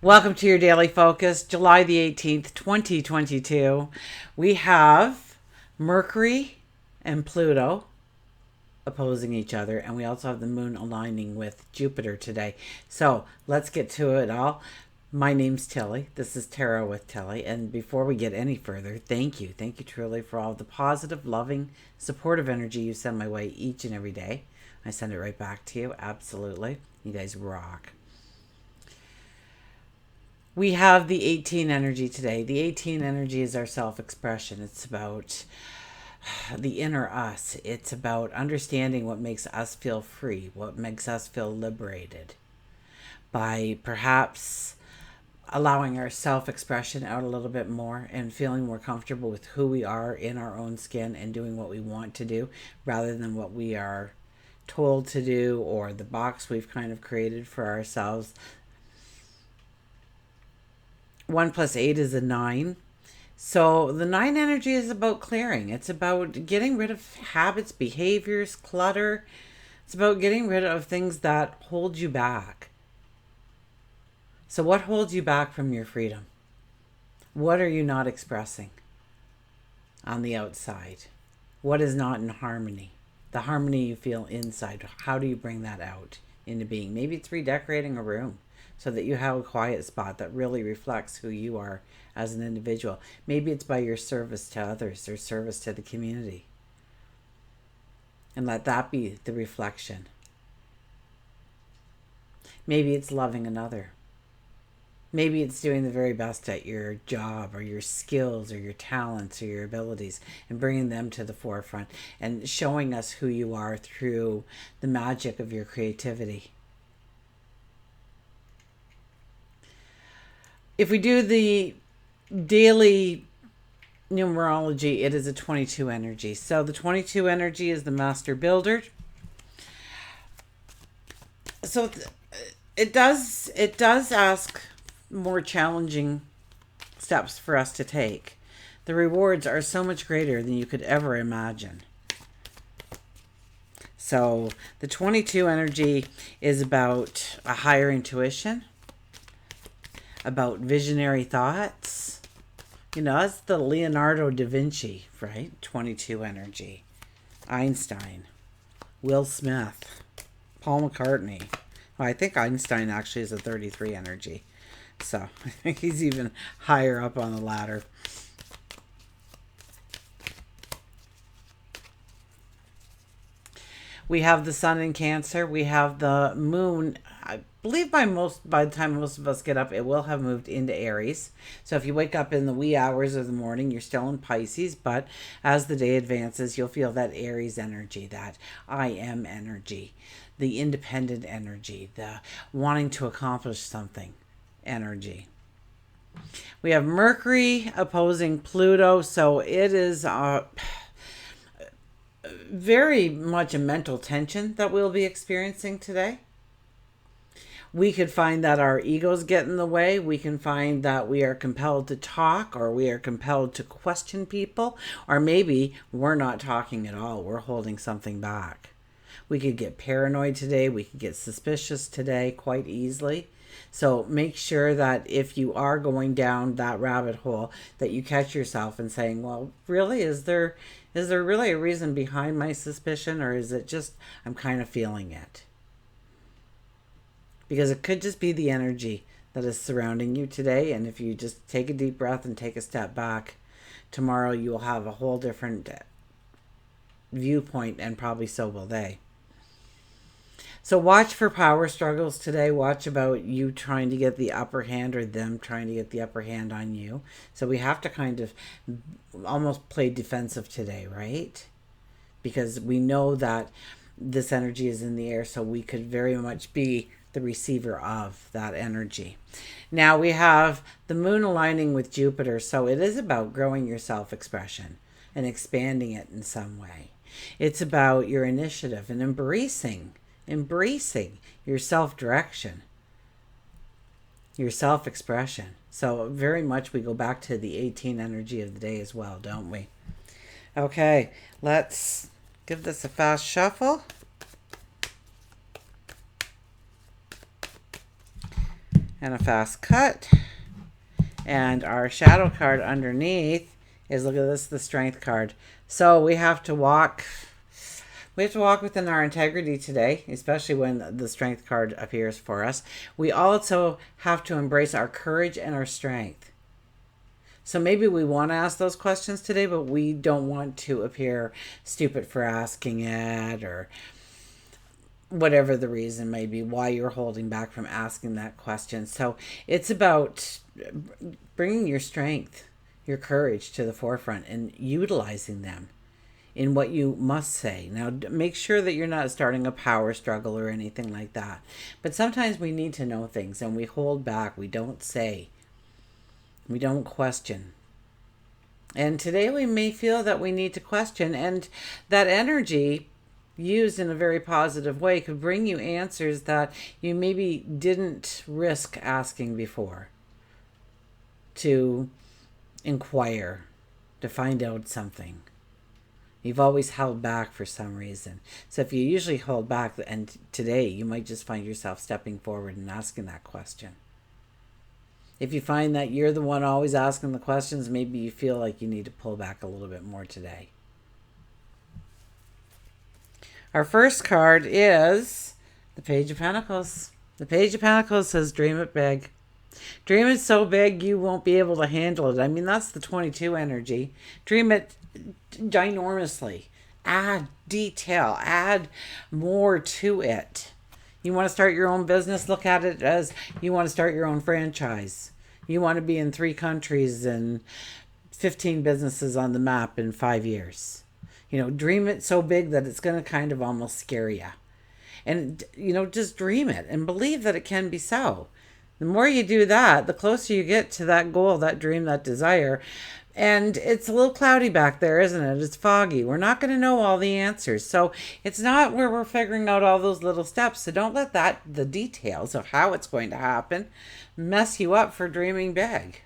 Welcome to your daily focus, July the 18th, 2022. We have Mercury and Pluto opposing each other, and we also have the moon aligning with Jupiter today. So let's get to it all. My name's Tilly. This is Tarot with Tilly. And before we get any further, thank you. Thank you truly for all the positive, loving, supportive energy you send my way each and every day. I send it right back to you. Absolutely. You guys rock. We have the 18 energy today. The 18 energy is our self-expression. It's about the inner us. It's about understanding what makes us feel free, what makes us feel liberated, by perhaps allowing our self-expression out a little bit more and feeling more comfortable with who we are in our own skin and doing what we want to do rather than what we are told to do or the box we've kind of created for ourselves. 1 plus 8 is a 9. So the 9 energy is about clearing. It's about getting rid of habits, behaviors, clutter. It's about getting rid of things that hold you back. So what holds you back from your freedom? What are you not expressing on the outside? What is not in harmony? The harmony you feel inside, how do you bring that out into being? Maybe it's redecorating a room so that you have a quiet spot that really reflects who you are as an individual. Maybe it's by your service to others or service to the community. And let that be the reflection. Maybe it's loving another. Maybe it's doing the very best at your job or your skills or your talents or your abilities and bringing them to the forefront and showing us who you are through the magic of your creativity. If we do the daily numerology, it is a 22 energy. So the 22 energy is the master builder. So it does ask more challenging steps for us to take. The rewards are so much greater than you could ever imagine. So the 22 energy is about a higher intuition, about visionary thoughts. You know, that's the Leonardo da Vinci, right? 22 energy. Einstein, Will Smith, Paul McCartney. Well, I think Einstein actually is a 33 energy. So I think he's even higher up on the ladder. We have the sun in Cancer. We have the moon. I believe by the time most of us get up, it will have moved into Aries. So if you wake up in the wee hours of the morning, you're still in Pisces. But as the day advances, you'll feel that Aries energy, that I am energy, the independent energy, the wanting to accomplish something energy. We have Mercury opposing Pluto. So it is very much a mental tension that we'll be experiencing today. We could find that our egos get in the way. We can find that we are compelled to talk, or we are compelled to question people, or maybe we're not talking at all. We're holding something back. We could get paranoid today. We could get suspicious today quite easily. So make sure that if you are going down that rabbit hole, that you catch yourself and saying, well, really, is there really a reason behind my suspicion, or is it just I'm kind of feeling it? Because it could just be the energy that is surrounding you today. And if you just take a deep breath and take a step back, tomorrow you will have a whole different viewpoint, and probably so will they. So watch for power struggles today. Watch about you trying to get the upper hand or them trying to get the upper hand on you. So we have to kind of almost play defensive today, right? Because we know that this energy is in the air, so we could very much be the receiver of that energy. Now we have the moon aligning with Jupiter, so it is about growing your self-expression and expanding it in some way. It's about your initiative and embracing your self-direction, your self-expression. So very much we go back to the 18 energy of the day as well, don't we? Okay, let's give this a fast shuffle. and a fast cut. And our shadow card underneath is, look at this, the strength card. So we have to walk within our integrity today, especially when the strength card appears for us. We also have to embrace our courage and our strength. So maybe we want to ask those questions today, but we don't want to appear stupid for asking it, or whatever the reason may be why you're holding back from asking that question. So it's about bringing your strength, your courage to the forefront and utilizing them in what you must say. Now, make sure that you're not starting a power struggle or anything like that. But sometimes we need to know things and we hold back. We don't say. We don't question. And today we may feel that we need to question, and that energy used in a very positive way could bring you answers that you maybe didn't risk asking before, to inquire, to find out something. You've always held back for some reason. So if you usually hold back, and today you might just find yourself stepping forward and asking that question. If you find that you're the one always asking the questions, maybe you feel like you need to pull back a little bit more today. Our first card is the Page of Pentacles. The Page of Pentacles says, dream it big. Dream it so big you won't be able to handle it. I mean, that's the 22 energy. Dream it ginormously. Add detail. Add more to it. You want to start your own business? Look at it as you want to start your own franchise. You want to be in 3 countries and 15 businesses on the map in 5 years. Dream it so big that it's going to kind of almost scare you. And, just dream it and believe that it can be so. The more you do that, the closer you get to that goal, that dream, that desire. And it's a little cloudy back there, isn't it? It's foggy. We're not going to know all the answers. So it's not where we're figuring out all those little steps. So don't let the details of how it's going to happen, mess you up for dreaming big.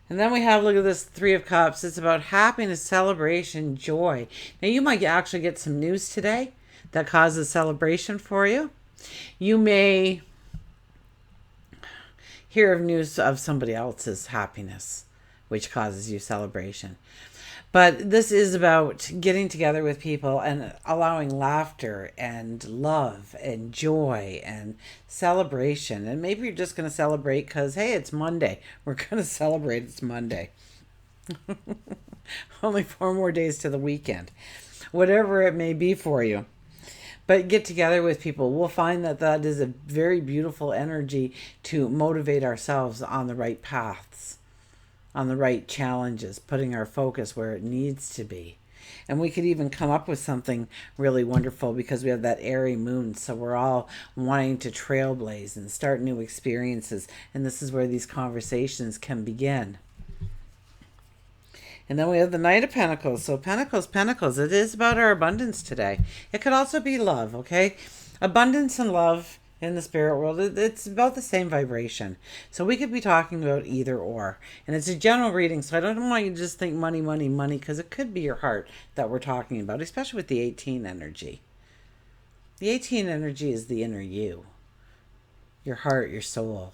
And then we have, look at this, 3 of Cups. It's about happiness, celebration, joy. Now, you might actually get some news today that causes celebration for you. You may hear of news of somebody else's happiness, which causes you celebration. But this is about getting together with people and allowing laughter and love and joy and celebration. And maybe you're just going to celebrate because, hey, it's Monday. We're going to celebrate it's Monday. Only 4 more days to the weekend. Whatever it may be for you. But get together with people. We'll find that is a very beautiful energy to motivate ourselves on the right paths, on the right challenges, putting our focus where it needs to be. And we could even come up with something really wonderful because we have that airy moon. So we're all wanting to trailblaze and start new experiences. And this is where these conversations can begin. And then we have the Knight of Pentacles. So Pentacles. It is about our abundance today. It could also be love, okay? Abundance and love in the spirit world, it's about the same vibration. So we could be talking about either or. And it's a general reading, so I don't want you to just think money, money, money, because it could be your heart that we're talking about, especially with the 18 energy. The 18 energy is the inner you. Your heart, your soul,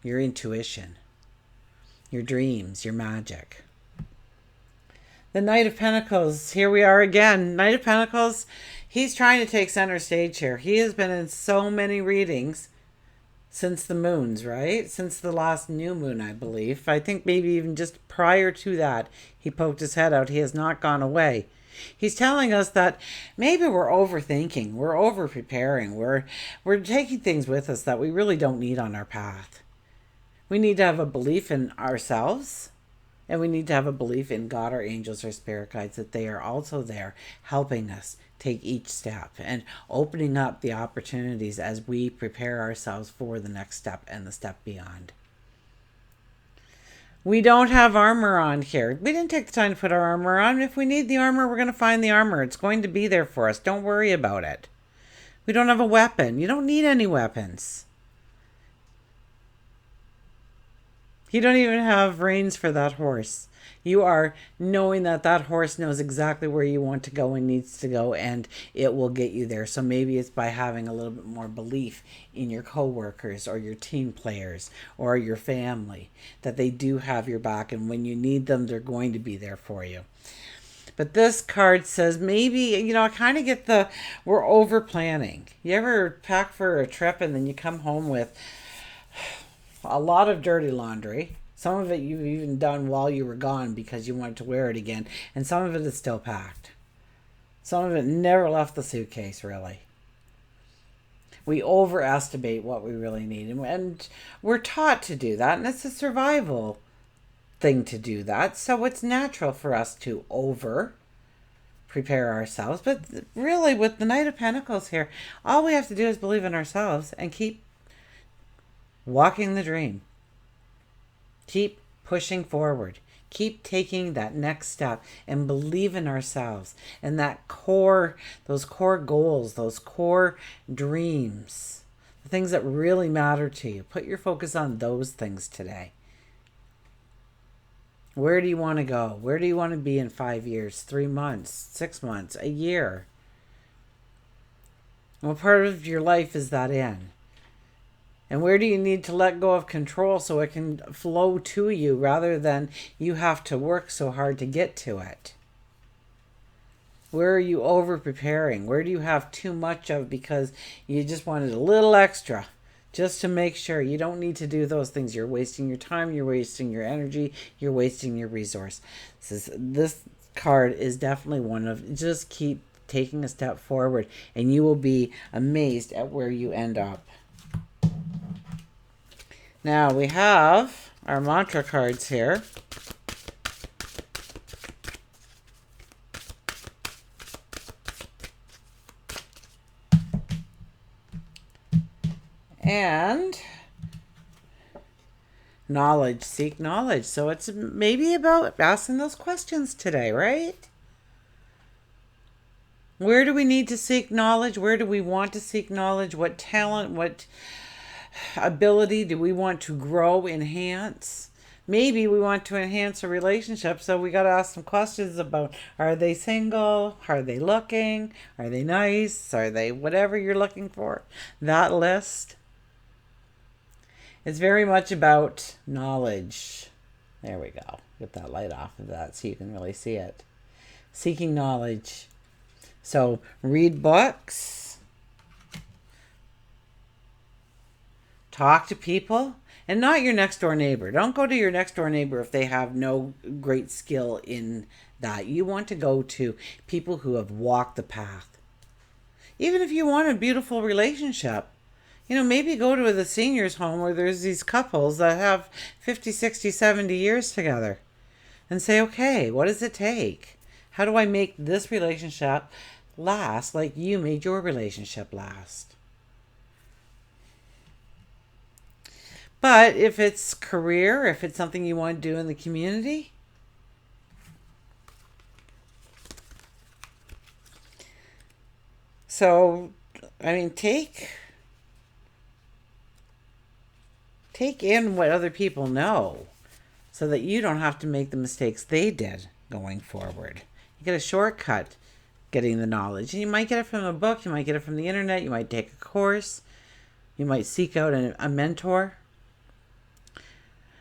your intuition, your dreams, your magic. The Knight of Pentacles, here we are again. Knight of Pentacles, he's trying to take center stage here. He has been in so many readings since the moons, right? Since the last new moon, I believe. I think maybe even just prior to that, he poked his head out. He has not gone away. He's telling us that maybe we're overthinking, we're over-preparing, we're taking things with us that we really don't need on our path. We need to have a belief in ourselves. And we need to have a belief in God, our angels, our spirit guides, that they are also there helping us take each step and opening up the opportunities as we prepare ourselves for the next step and the step beyond. We don't have armor on here. We didn't take the time to put our armor on. If we need the armor, we're going to find the armor. It's going to be there for us. Don't worry about it. We don't have a weapon. You don't need any weapons. You don't even have reins for that horse. You are knowing that that horse knows exactly where you want to go and needs to go, and it will get you there. So maybe it's by having a little bit more belief in your coworkers or your team players or your family that they do have your back, and when you need them, they're going to be there for you. But this card says maybe, I kind of get we're over planning. You ever pack for a trip and then you come home with a lot of dirty laundry? Some of it you've even done while you were gone because you wanted to wear it again. And some of it is still packed. Some of it never left the suitcase, really. We overestimate what we really need. And we're taught to do that. And it's a survival thing to do that. So it's natural for us to over prepare ourselves. But really, with the Knight of Pentacles here, all we have to do is believe in ourselves and keep walking the dream. Keep pushing forward. Keep taking that next step and believe in ourselves and those core goals, those core dreams, the things that really matter to you. Put your focus on those things today. Where do you want to go? Where do you want to be in 5 years, 3 months, 6 months, a year? What part of your life is that in? And where do you need to let go of control so it can flow to you rather than you have to work so hard to get to it? Where are you over preparing? Where do you have too much of because you just wanted a little extra just to make sure? You don't need to do those things. You're wasting your time, you're wasting your energy, you're wasting your resource. This card is definitely one of just keep taking a step forward and you will be amazed at where you end up. Now we have our mantra cards here. And knowledge, seek knowledge. So it's maybe about asking those questions today, right? Where do we need to seek knowledge? Where do we want to seek knowledge? What talent, what ability do we want to grow, enhance? Maybe we want to enhance a relationship, so we got to ask some questions about, are they single? Are they looking? Are they nice? Are they whatever you're looking for? That list. It's very much about knowledge. There we go. Get that light off of that so you can really see it. Seeking knowledge. So read books. Talk to people. And not your next door neighbor. Don't go to your next door neighbor if they have no great skill in that. You want to go to people who have walked the path. Even if you want a beautiful relationship, maybe go to the seniors home where there's these couples that have 50, 60, 70 years together and say, okay, what does it take? How do I make this relationship last like you made your relationship last? But if it's career, if it's something you want to do in the community, so, take in what other people know so that you don't have to make the mistakes they did going forward. You get a shortcut getting the knowledge. And you might get it from a book, you might get it from the internet, you might take a course, you might seek out a mentor.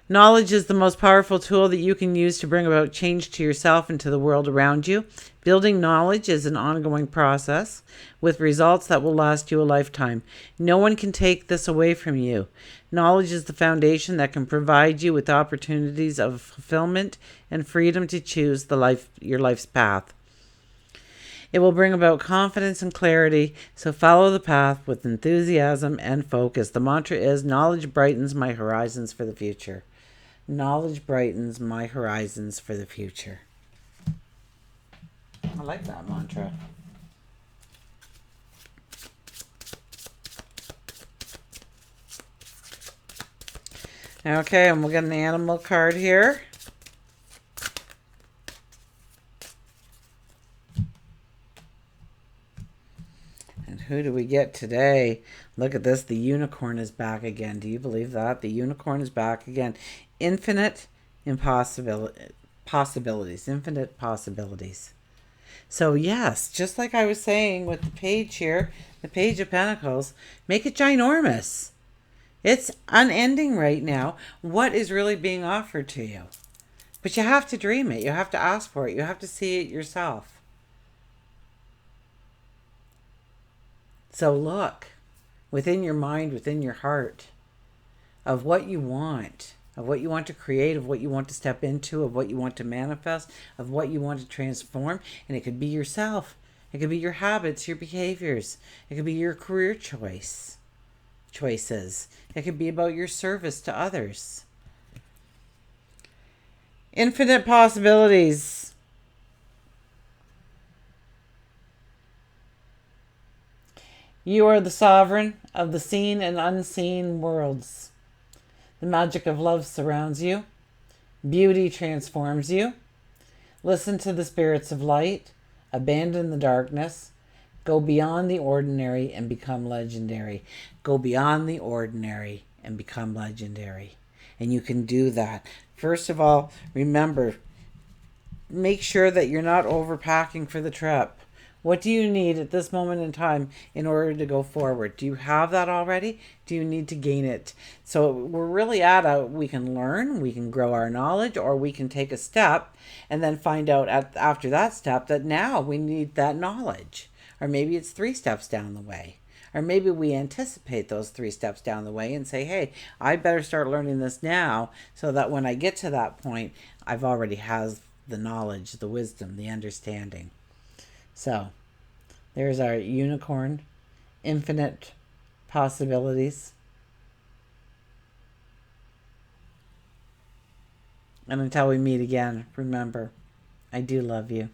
Knowledge is the most powerful tool that you can use to bring about change to yourself and to the world around you. Building knowledge is an ongoing process with results that will last you a lifetime. No one can take this away from you. Knowledge is the foundation that can provide you with opportunities of fulfillment and freedom to choose your life's path. It will bring about confidence and clarity, so follow the path with enthusiasm and focus. The mantra is, knowledge brightens my horizons for the future. Knowledge brightens my horizons for the future. I like that mantra. Okay, and we'll get an animal card here. And who do we get today? Look at this. The unicorn is back again. Do you believe that? The unicorn is back again. Infinite possibilities. Infinite possibilities. So, yes, just like I was saying with the page here, the Page of Pentacles, make it ginormous. It's unending right now. What is really being offered to you? But you have to dream it. You have to ask for it. You have to see it yourself. So look within your mind, within your heart, of what you want, of what you want to create, of what you want to step into, of what you want to manifest, of what you want to transform. And it could be yourself. It could be your habits, your behaviors. It could be your career choices. It could be about your service to others. Infinite possibilities. You are the sovereign of the seen and unseen worlds. The magic of love surrounds you. Beauty transforms you. Listen to the spirits of light. Abandon the darkness. Go beyond the ordinary and become legendary. Go beyond the ordinary and become legendary. And you can do that. First of all, remember, make sure that you're not overpacking for the trip. What do you need at this moment in time in order to go forward? Do you have that already? Do you need to gain it? So we're really we can learn, we can grow our knowledge, or we can take a step and then find out after that step that now we need that knowledge. Or maybe it's 3 steps down the way. Or maybe we anticipate those 3 steps down the way and say, hey, I better start learning this now so that when I get to that point, I've already has the knowledge, the wisdom, the understanding. So, there's our unicorn, infinite possibilities. And until we meet again, remember, I do love you.